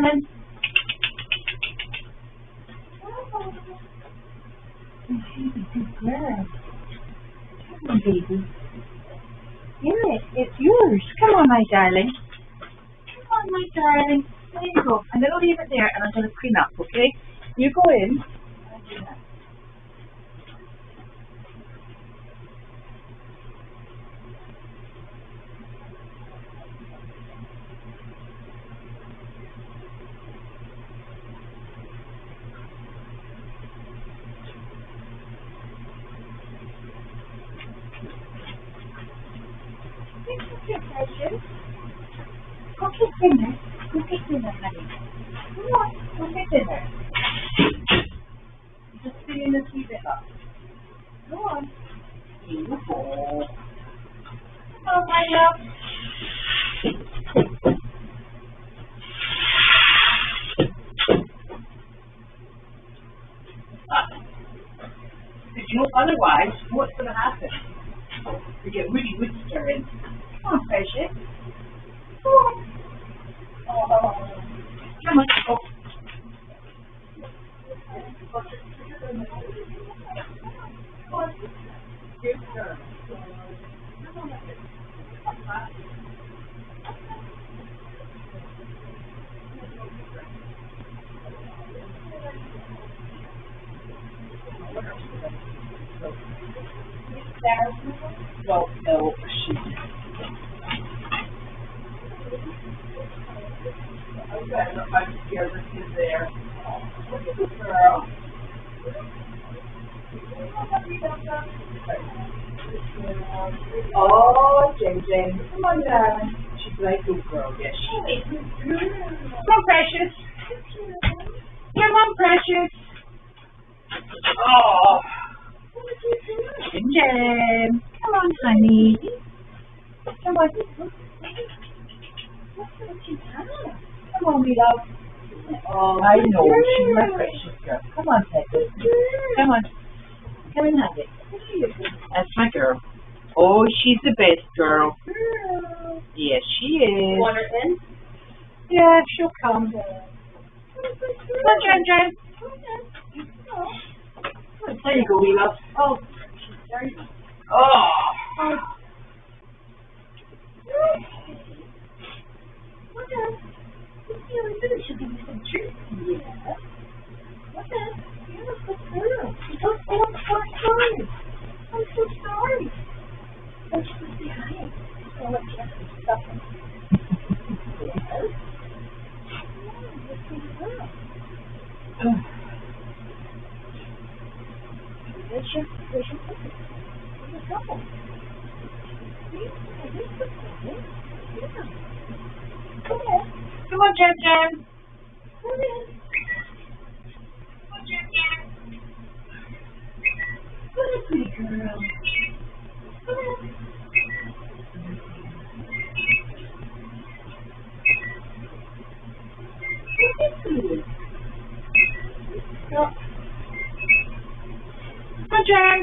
darling. Good girl. Come on, baby. Yes, it's yours. Come on, my darling. Come on, my darling. There you go. I'm going to leave it there and I'm going to clean up, okay? You go in. I'll do that. Precious. Go get dinner. Go get dinner, honey. Come on, go get dinner. Just cleaning this wee bit up. Go on. Beautiful. Come on, my love. Because you know, otherwise, what's going to happen? You get really wood stirring. Come on, precious. Come on. Oh. Come on. Oh. Good girl. No, she. Okay, look, I'm scared that she's there. Look at this girl. Oh, Jen. Come on, darling. She's a very good girl, yes, she is. Come on, Precious. Come on, Precious. Oh. Jen. Come on, honey. Come on. Come on, me love. Oh, I know. She's my precious girl. Come on, Peggy. Come on. Come and have it. That's my girl. Oh, she's the best girl. Yes, she is. Want her in? Yeah, she'll come. Come on, Jen. There you go, wee love. Oh, she's very nice. Oh. Really should give you some treats. Yeah. Okay. You're a good girl. Oh, I'm so sorry. I'm so sorry. Don't you just say hi? I'll let you have some stuff. Yes. Yeah, you're a good girl. Where's your cookie? Where's your couple? Yeah. Come on. Come on, Jen. Come in. Come on, Jen. Come on, sweet girl. Come on. No. Come on, Jen.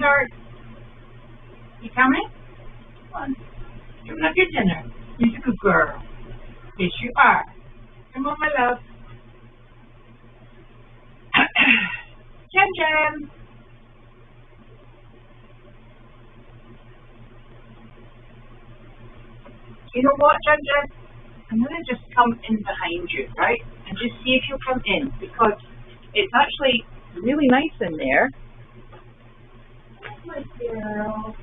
sweetheart? You coming? Come on. You're gonna have your dinner. You're a good girl. Yes, you are. Come on, my love. Jem Jem. You know what, Jem Jem? I'm going to just come in behind you, right? And just see if you'll come in, because it's actually really nice in there. My girl.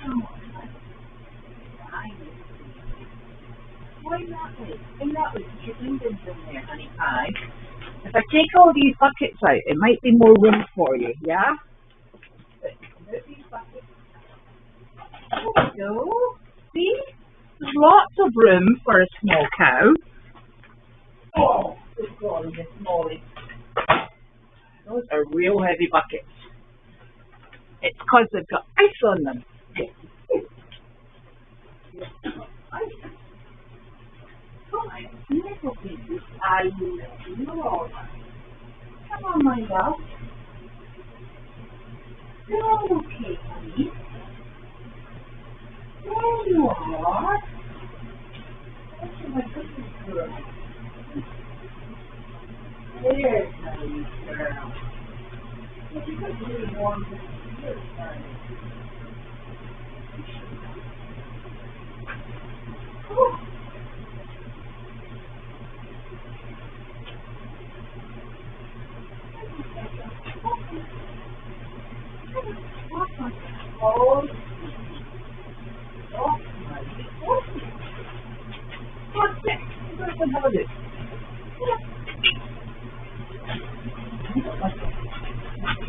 Come on. Why that way? In that way, because your windows in there, honey pie. If I take all these buckets out, it might be more room for you, yeah? But these buckets. There we go. See? There's lots of room for a small cow. Oh, good golly, Miss Molly. Those are real heavy buckets. It's because they've got ice on them. Little pieces. You're all right. Come on, my love. You're okay, honey. There you are. Oh, my goodness, girl. There's honey, girl. You got really warm to here, honey. Oh. Oh, what's that? What's about it?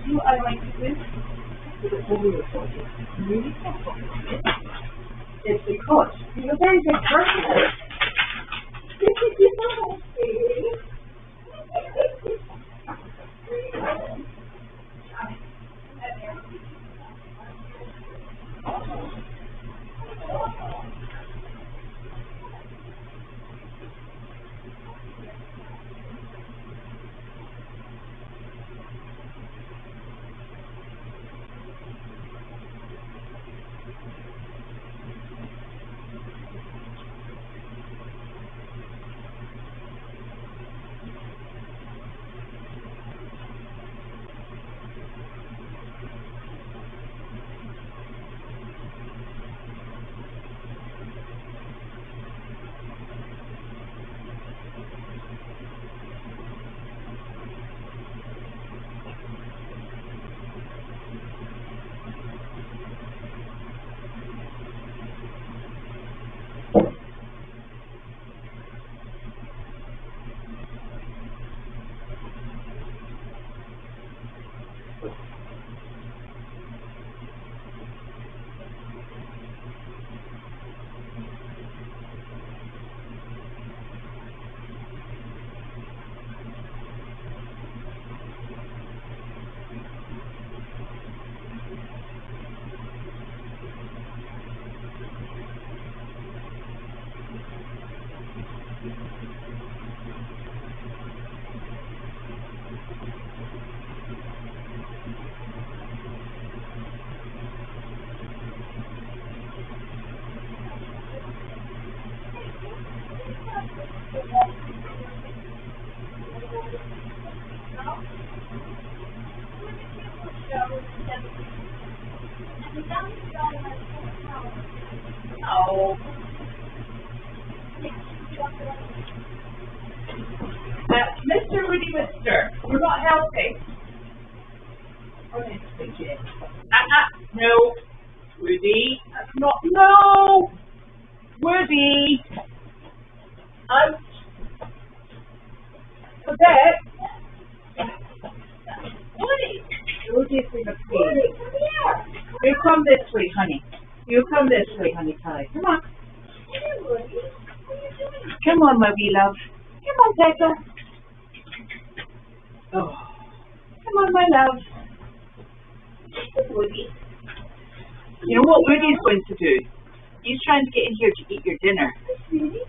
You know what I like to do? Really careful. It's because you're a very big person. Oh. Mr. Woody Mister, you're not helping. No. Woody, that's not, no. Woody. Out. Claudette. Woody. Woody's in the pig. Woody, come here. You come this way, honey. You come this way, honey pie. Come on. Hey, Woody. What are you doing? Come on, my wee love. Come on, Pepper. Oh. Come on, my love. Woody. You know what Woody's going to do? He's trying to get in here to eat your dinner. Really?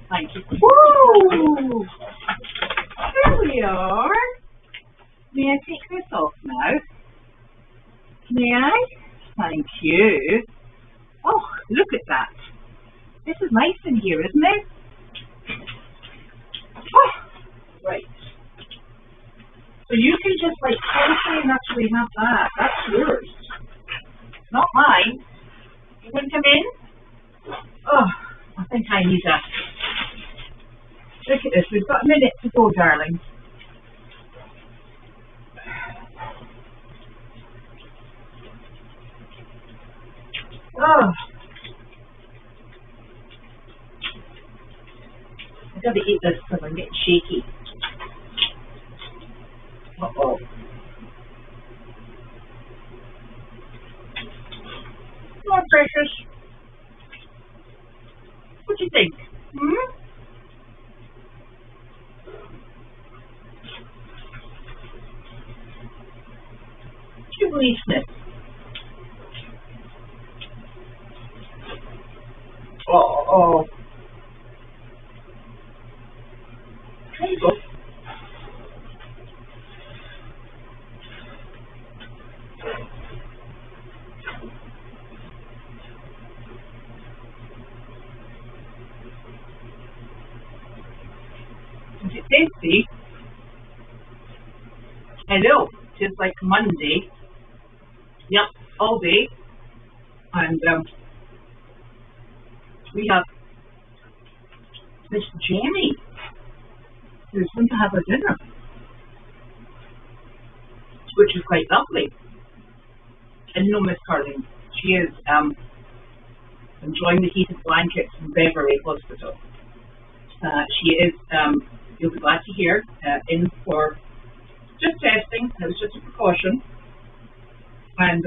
Thank you. Woo! There we are. May I take this off now? May I? Thank you. Oh, look at that. This is nice in here, isn't it? Oh, right. So you can just like totally and actually have that. That's yours. Not mine. You want to come in? Oh, I think I need a... Look at this. We've got a minute to go, darling. Oh. I've got to eat this because I'm getting shaky. Uh-oh. Come on, precious. What do you think? Hmm? You believe it? Oh. There you go. Is it tasty? Hello. Just like Monday. Yep, all day. And we have Miss Gemmie, who's going to have a dinner, which is quite lovely. And no, Miss Carling, she is enjoying the heated blankets in Beverly Hospital. She is, you'll be glad to hear, in for just testing. It was just a precaution. And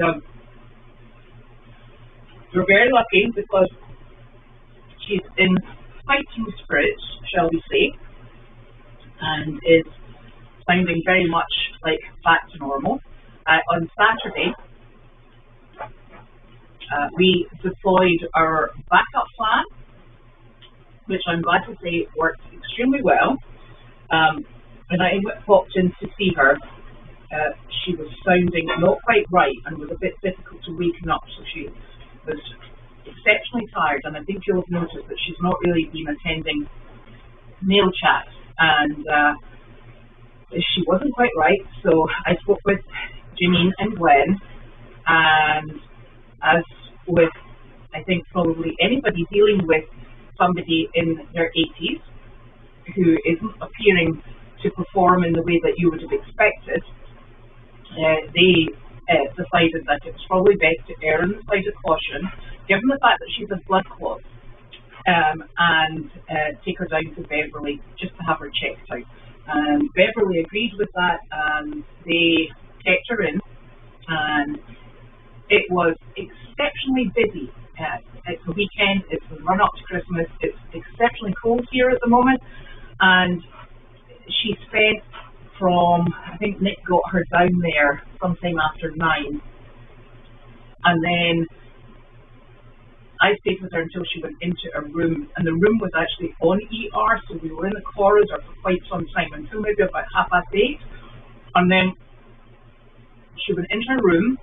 we're very lucky because she's in fighting spirits, shall we say, and is sounding very much like back to normal. On Saturday, we deployed our backup plan, which I'm glad to say worked extremely well. When I popped in to see her, she was sounding not quite right and was a bit difficult to waken up, so she was exceptionally tired, and I think you'll have noticed that she's not really been attending mail chat, and she wasn't quite right, so I spoke with Janine and Gwen, and as with, I think, probably anybody dealing with somebody in their 80s who isn't appearing to perform in the way that you would have expected, they decided that it was probably best to err on the side of caution, given the fact that she's a blood clot, and take her down to Beverly just to have her checked out. And Beverly agreed with that, and they checked her in, and it was exceptionally busy. It's the weekend, it's the run up to Christmas, it's exceptionally cold here at the moment, and she spent from, I think Nick got her down there sometime after 9, and then I stayed with her until she went into a room, and the room was actually on ER, so we were in the corridor for quite some time, until maybe about 8:30, and then she went into her room,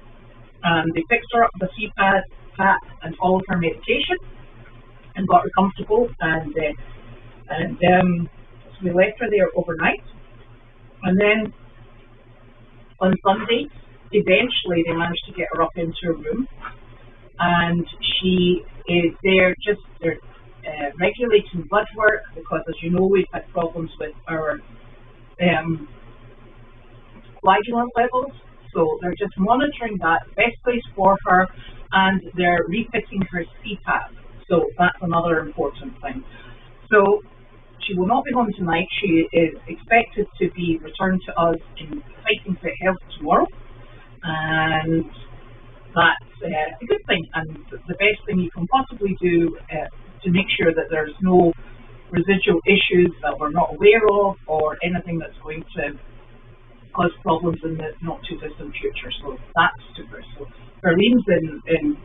and they fixed her up with a CPAP and all of her medication, and got her comfortable, and so we left her there overnight. And then on Sunday, eventually they managed to get her up into her room, and she is there just regulating blood work, because as you know, we've had problems with our coagulant levels, so they're just monitoring that, best place for her, and they're refitting her CPAP, so that's another important thing. So she will not be home tonight. She is expected to be returned to us in fighting fit health tomorrow, and that's a good thing, and the best thing you can possibly do to make sure that there's no residual issues that we're not aware of, or anything that's going to cause problems in the not too distant future. So that's super. So Berlin's in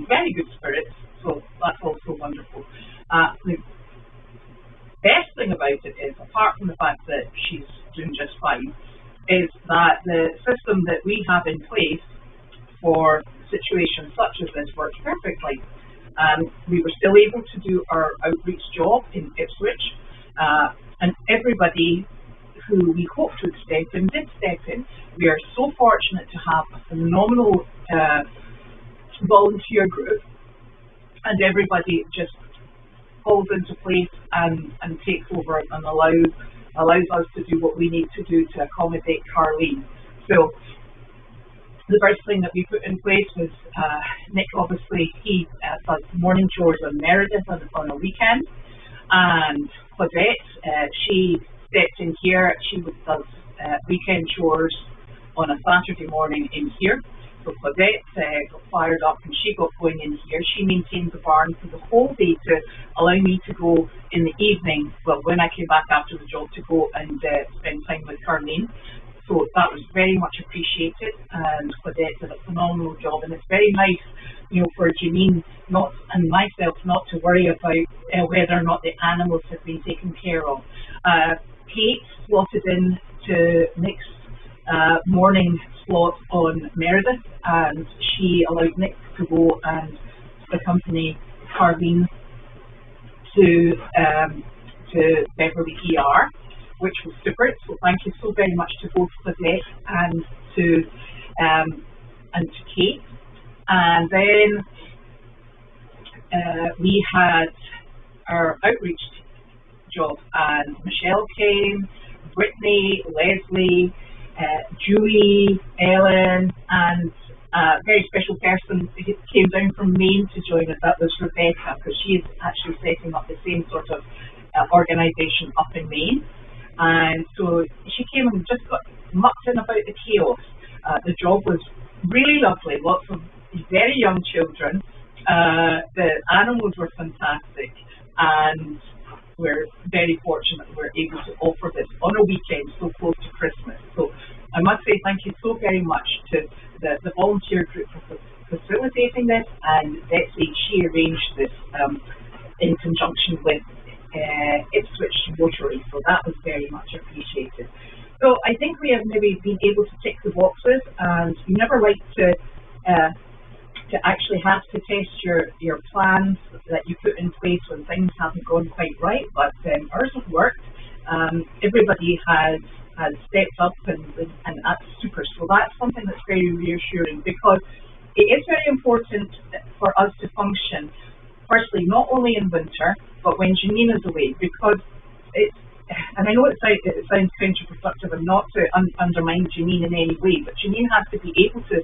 very good spirits, so that's also wonderful. The best thing about it is, apart from the fact that she's doing just fine, is that the system that we have in place for situations such as this worked perfectly. We were still able to do our outreach job in Ipswich, and everybody who we hoped would step in did step in. We are so fortunate to have a phenomenal volunteer group, and everybody just falls into place and takes over and allows us to do what we need to do to accommodate Carleen. So the first thing that we put in place was Nick, obviously, he does morning chores on Meredith on a weekend, and Claudette, she stepped in here. She does weekend chores on a Saturday morning in here. So Claudette got fired up and she got going in here. She maintained the barn for the whole day to allow me to go in the evening, well, when I came back after the job, to go and spend time with Carleen. So that was very much appreciated, and Claudette did a phenomenal job. And it's very nice, you know, for Janine and myself not to worry about whether or not the animals have been taken care of. Kate slotted in to Nick's morning slot on Meredith, and she allowed Nick to go and accompany Carleen to Beverly ER, which was super. So thank you so very much to both Claudette and to Kate. And then we had our outreach job, and Michelle came, Brittany, Leslie, Julie, Ellen, and a very special person who came down from Maine to join us. That was Rebecca, because she is actually setting up the same sort of organisation up in Maine. And so she came and just got mucked in about the chaos. The job was really lovely, lots of very young children. The animals were fantastic, and we're very fortunate that we're able to offer this on a weekend so close to Christmas. So I must say thank you so very much to the volunteer group for facilitating this, and Betsy, she arranged this in conjunction with Ipswich Rotary, so that was very much appreciated. So I think we have maybe been able to tick the boxes, and you never like to actually have to test your plans that you put in place when things haven't gone quite right, but ours have worked. Everybody has stepped up, and that's super. So that's something that's very reassuring, because it is very important for us to function, firstly, not only in winter, but when Janine is away, because it's, and I know it sounds counterproductive and not to undermine Janine in any way, but Janine has to be able to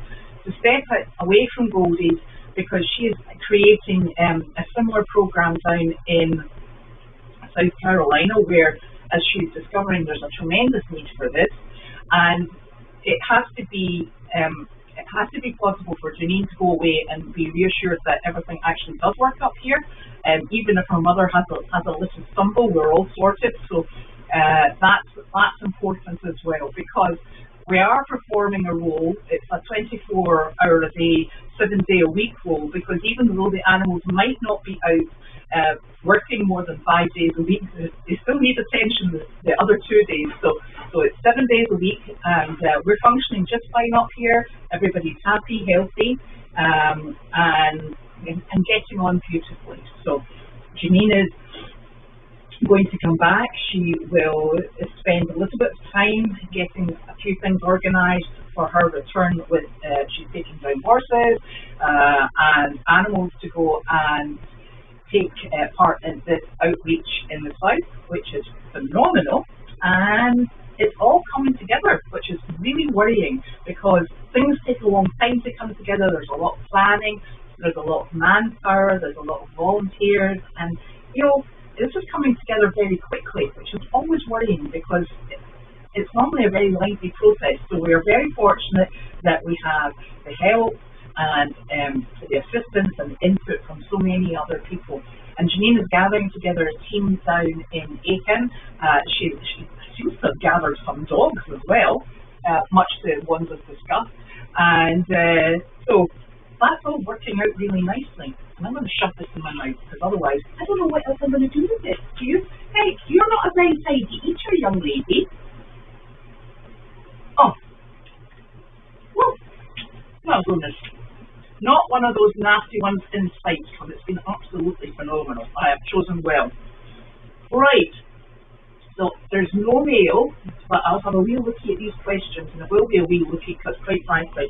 step away from Goldy's, because she is creating a similar program down in South Carolina, where, as she's discovering, there's a tremendous need for this, and it has to be possible for Janine to go away and be reassured that everything actually does work up here. Even if her mother has a little stumble, we're all sorted. So that's important as well, because we are performing a role. It's a 24-hour-a-day, 7-day-a-week role, because even though the animals might not be out working more than 5 days a week, they still need attention the other 2 days. So it's 7 days a week, and we're functioning just fine up here. Everybody's happy, healthy, and getting on beautifully. So Janine is going to come back. She will spend a little bit of time getting a few things organised for her return. With she's taking down horses and animals to go and take part in this outreach in the south, which is phenomenal, and it's all coming together, which is really worrying, because things take a long time to come together. There's a lot of planning, there's a lot of manpower, there's a lot of volunteers, and you know, this is coming together very quickly, which is always worrying, because it's normally a very lengthy process. So we are very fortunate that we have the help and the assistance and input from so many other people. And Janine is gathering together a team down in Aiken. She seems to have gathered some dogs as well, much to ones as discussed. And so that's all working out really nicely. And I'm going to shove this in my mouth, because otherwise I don't know what else I'm going to do with it. Do you? Hey, you're not a very tidy eater, young lady. Oh. Well, goodness. Not one of those nasty ones inside, because it's been absolutely phenomenal. I have chosen well. Right. So there's no mail, but I'll have a wee lookie at these questions, and there will be a wee lookie, because quite frankly,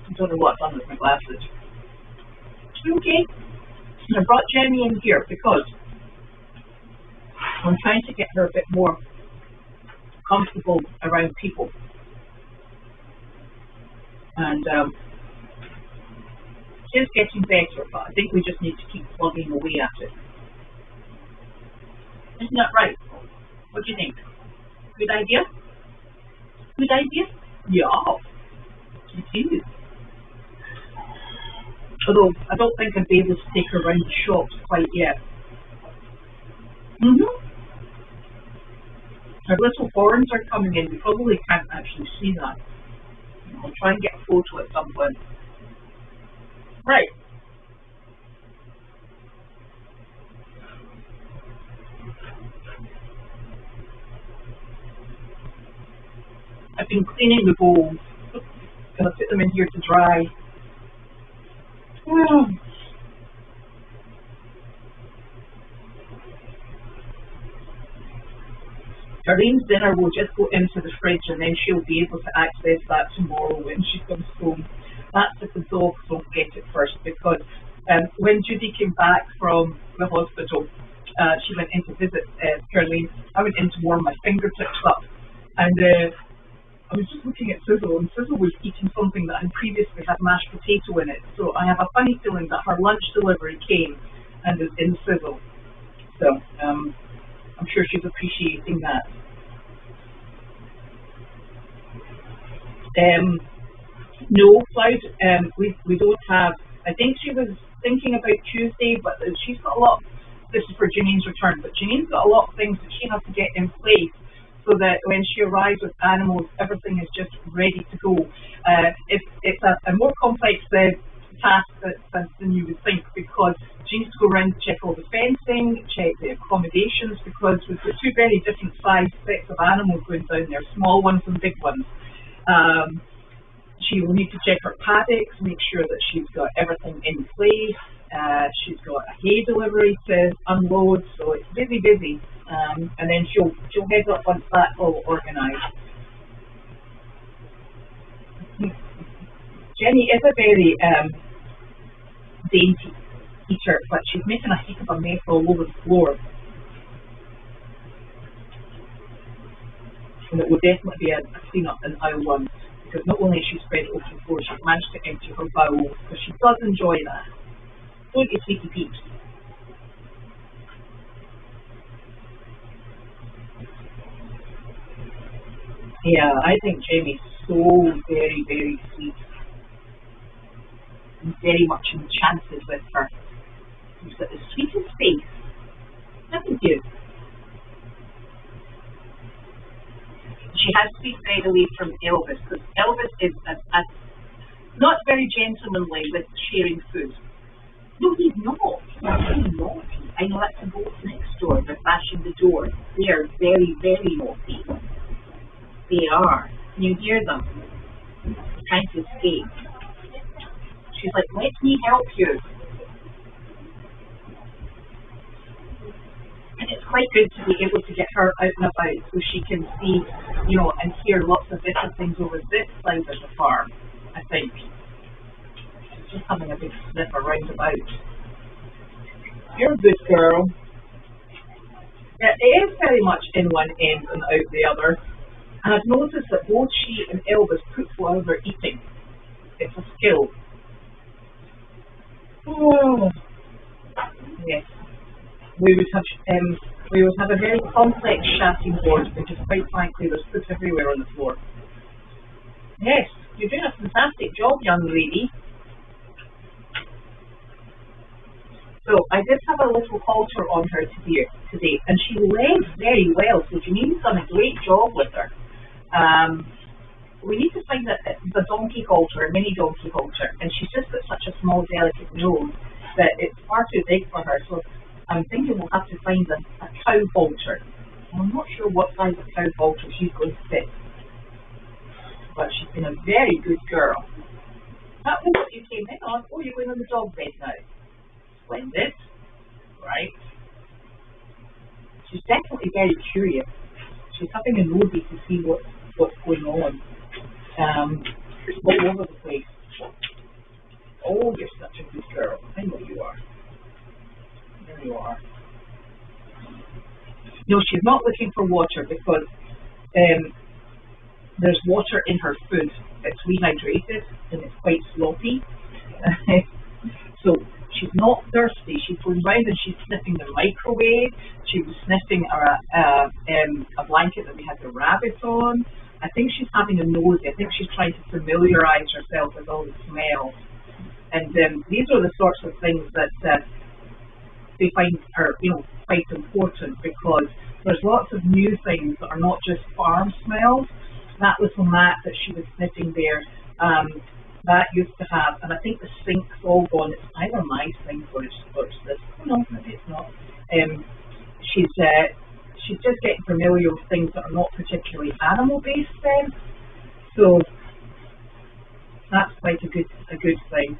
I don't know what I've done with my glasses. Okay. And I brought Gemmie in here because I'm trying to get her a bit more comfortable around people. And she's getting better, but I think we just need to keep plugging away at it. Isn't that right? What do you think? Good idea? Good idea? Yeah, it is. Although I don't think I'd be able to take her around the shops quite yet. Her little horns are coming in. You probably can't actually see that. I'll try and get a photo at some point. Right. I've been cleaning the bowls. Gonna put them in here to dry. Janine's dinner will just go into the fridge, and then she'll be able to access that tomorrow when she comes home. That's if the dogs don't get it first, because when Judy came back from the hospital, she went in to visit Caroline. I went in to warm my fingertips up, and I was just looking at Sizzle, and Sizzle was eating something that had previously had mashed potato in it. So I have a funny feeling that her lunch delivery came and is in Sizzle. So I'm sure she's appreciating that. No, Cloud, we don't have. I think she was thinking about Tuesday, but she's got a lot. This is for Janine's return, but Janine's got a lot of things that she has to get in place, so that when she arrives with animals, everything is just ready to go. It's a more complex task than you would think, because she needs to go around and check all the fencing, check the accommodations, because we've got two very different sized sets of animals going down there, small ones and big ones. She will need to check her paddocks, make sure that she's got everything in place. She's got a hay delivery to unload, so it's busy. And then she'll head up once that's all organised. Jenny is a very dainty eater, but she's making a heap of a mess all over the floor. And it will definitely be a clean up in aisle one, because not only has she spread it over the floor, she's managed to empty her bowels, because she does enjoy that. Don't you, sweetie peeps? Yeah, I think Gemmie's so very, very sweet. I'm very much enchanted with her. She's got the sweetest face, haven't you? She has to be stayed away from Elvis, because Elvis is not very gentlemanly with sharing food. No, he's not. He's very naughty. I know that's the boats next door. They're bashing the door. They are very, very naughty. They are. Can you hear them? They're trying to escape. She's like, let me help you. And it's quite good to be able to get her out and about so she can see, you know, and hear lots of different things over this side of the farm, I think. She's just having a big sniff around about. You're a good girl. Yeah, it is very much in one end and out the other. And I've noticed that both she and Elvis cook while they're eating. It's a skill. Oh, yes. We would have a very complex shafting board, because quite frankly there's food everywhere on the floor. Yes, you're doing a fantastic job, young lady. So I did have a little halter on her today, and she led very well, so Janine's done a great job with her. We need to find the donkey halter, a mini donkey halter, and she's just got such a small, delicate nose that it's far too big for her. So I'm thinking we'll have to find a cow halter. I'm not sure what size of cow halter she's going to fit, but she's been a very good girl. That was what you came in on. Oh, you're going on the dog bed now. Splendid. Right. She's definitely very curious. She's having a nosy to see what's going on. All over the place. Oh, you're such a good girl. I know you are. There you are. No, she's not looking for water because there's water in her food. It's rehydrated and it's quite sloppy. So she's not thirsty. She's going round and she's sniffing the microwave. She was sniffing a blanket that we had the rabbit on. I think she's having a nosy. I think she's trying to familiarise herself with all the smells. And these are the sorts of things that they find are, quite important because there's lots of new things that are not just farm smells. That little mat that she was sniffing there, that used to have, and I think the sink's all gone. It's either my sink or it's this. No, maybe it's not. She's just getting familiar with things that are not particularly animal-based then. So that's quite a good thing.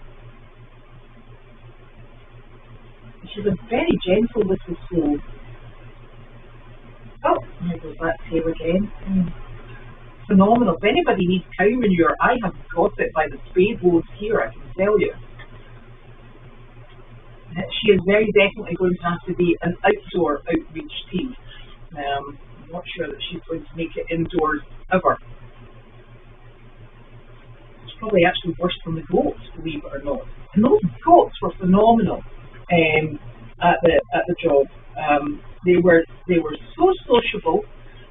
She's a very gentle little soul. Oh, there goes that tail again. Phenomenal. If anybody needs cow manure, I have got it by the spade loads here, I can tell you. She is very definitely going to have to be an outdoor outreach team. I'm not sure that she's going to make it indoors ever. It's probably actually worse than the goats, believe it or not. And those goats were phenomenal at the job. They were so sociable.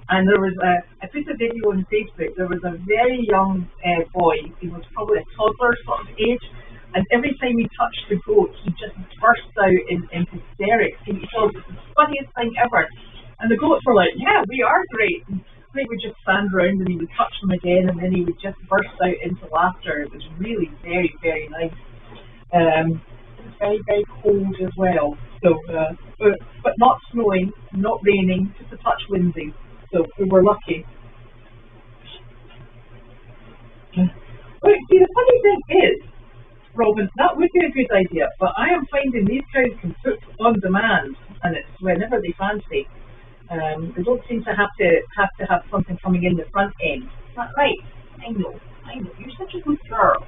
And there was I put a video on Facebook. There was a very young boy. He was probably a toddler sort of age. And every time he touched the goat, he just burst out in hysterics. He thought it was the funniest thing ever. And the goats were like, yeah, we are great. And they would just stand around and he would touch them again and then he would just burst out into laughter. It was really very, very nice. It was very, very cold as well. So, but not snowing, not raining, just a touch windy. So we were lucky. Look, see, the funny thing is, Robin, that would be a good idea, but I am finding these cows can cook on demand, and it's whenever they fancy. They don't seem to have to have something coming in the front end. Is that right? I know. You're such a good girl.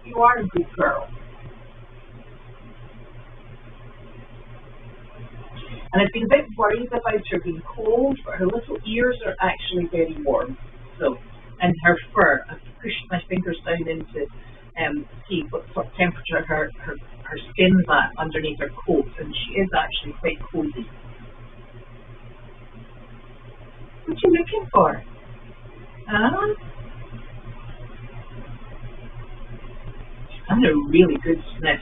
You are a good girl. And I've been a bit worried about her being cold, but her little ears are actually very warm. So, and her fur, I've pushed my fingers down into see what sort of temperature her skin's at underneath her coat, and she is actually quite cozy. What are you looking for? Huh? She's having a really good sniff.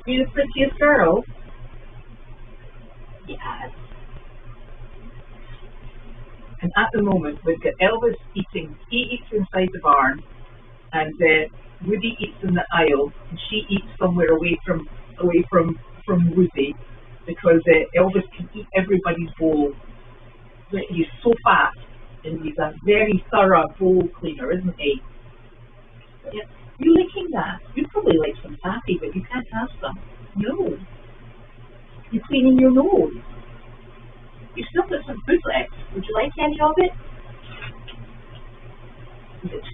You the prettiest girl? Yes. And at the moment, we've got Elvis eating. He eats inside the barn, and Woody eats in the aisle, and she eats somewhere away from Woody, because Elvis can eat everybody's bowl. He's so fat, and he's a very thorough bowl cleaner, isn't he? Yeah. You're licking that. You'd probably like some taffy, but you can't have some. No. You're cleaning your nose. You've still got some food left. Would you like any of it? Is it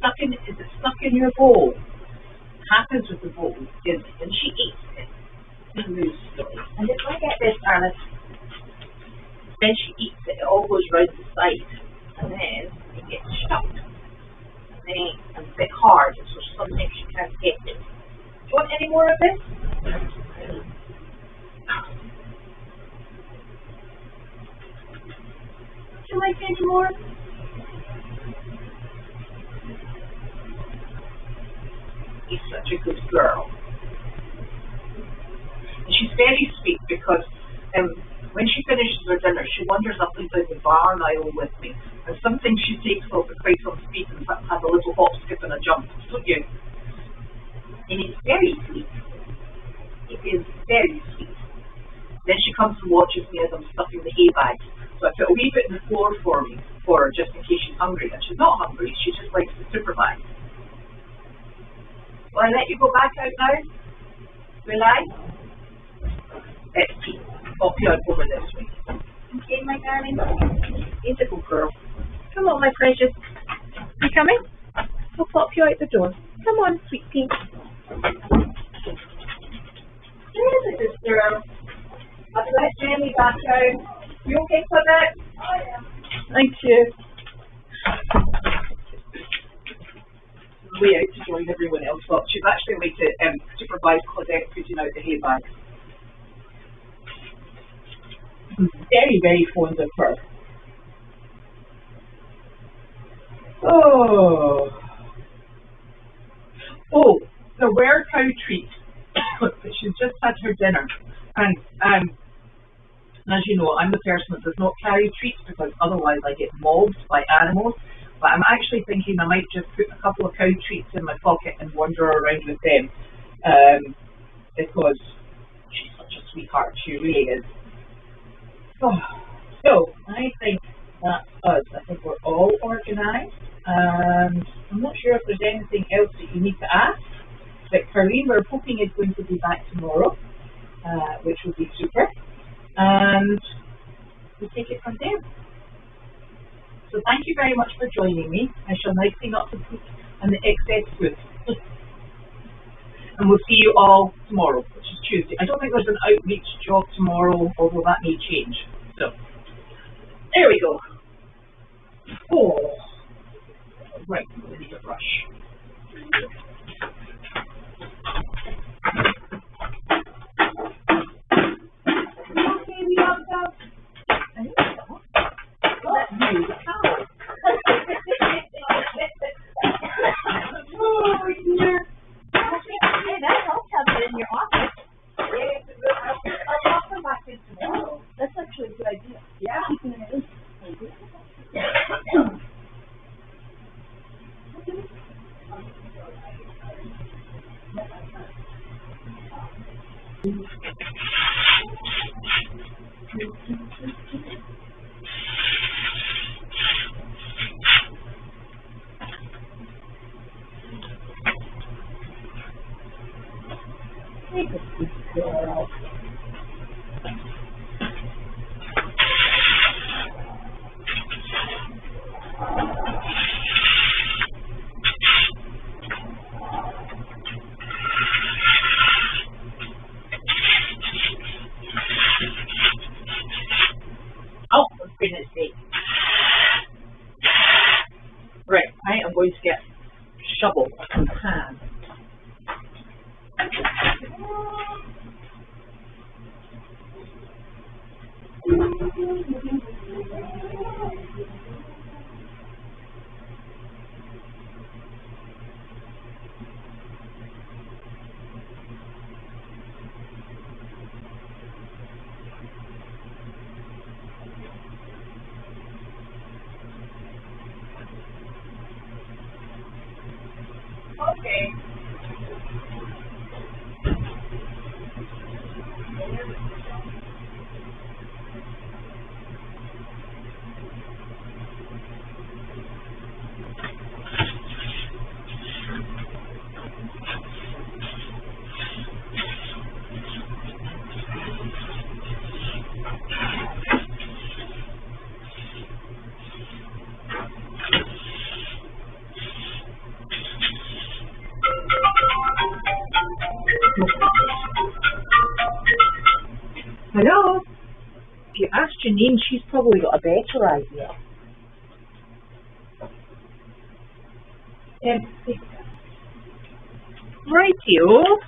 stuck in your bowl? What happens with the bowl is when she eats it, it moves slowly. And if I get this, Alice, then she eats it, it all goes round the side. And then it gets stuck. And a bit hard, so sometimes she can't get it. Do you want any more of this? Would you like any more? She's such a good girl. And she's very sweet because when she finishes her dinner, she wanders up and down the barn aisle with me. And sometimes she takes off at quite some speed and has a little hop, skip and a jump, don't you? And it's very sweet. It is very sweet. Then she comes and watches me as I'm stuffing the hay bags. So I put a wee bit in the floor for me. for her just in case she's hungry. And she's not hungry, she just likes to supervise. Will I let you go back out now? Will I? Let's see. Pop you out over this way. Okay, my darling? He's a good girl. Come on, my precious. You coming? I'll pop you out the door. Come on, sweet pea. There's a good girl. I'll let Gemmie back out. You okay, Claudette? Oh, yeah. Thank you. Way out to join everyone else, but she's actually away to supervise Claudette putting out the hay bags. I'm very, very fond of her. Oh, there were cow treats, but she's just had her dinner. And as you know, I'm the person that does not carry treats because otherwise I get mobbed by animals. But I'm actually thinking I might just put a couple of cow treats in my pocket and wander around with them. Because she's such a sweetheart, she really is. Oh, so, I think that's us. I think we're all organised. And I'm not sure if there's anything else that you need to ask. But Carleen, we're hoping is going to be back tomorrow, which will be super. And we'll take it from there. So thank you very much for joining me. I shall now clean up the poop and the excess food. And we'll see you all tomorrow, which is Tuesday. I don't think there's an outreach job tomorrow, although that may change. So, there we go. Oh, right, we need a brush. Okay, we all go. I think so. Let me use a towel. Oh, dear. Hey, that helps have it in your office. I'll come back in tomorrow. That's actually a good idea. Yeah. Keeping it in. Take a good girl. Oh, for goodness sake. Right, I am going to get a shovel and pan. Okay. Hello? If you ask Janine, she's probably got a better idea. Rightio.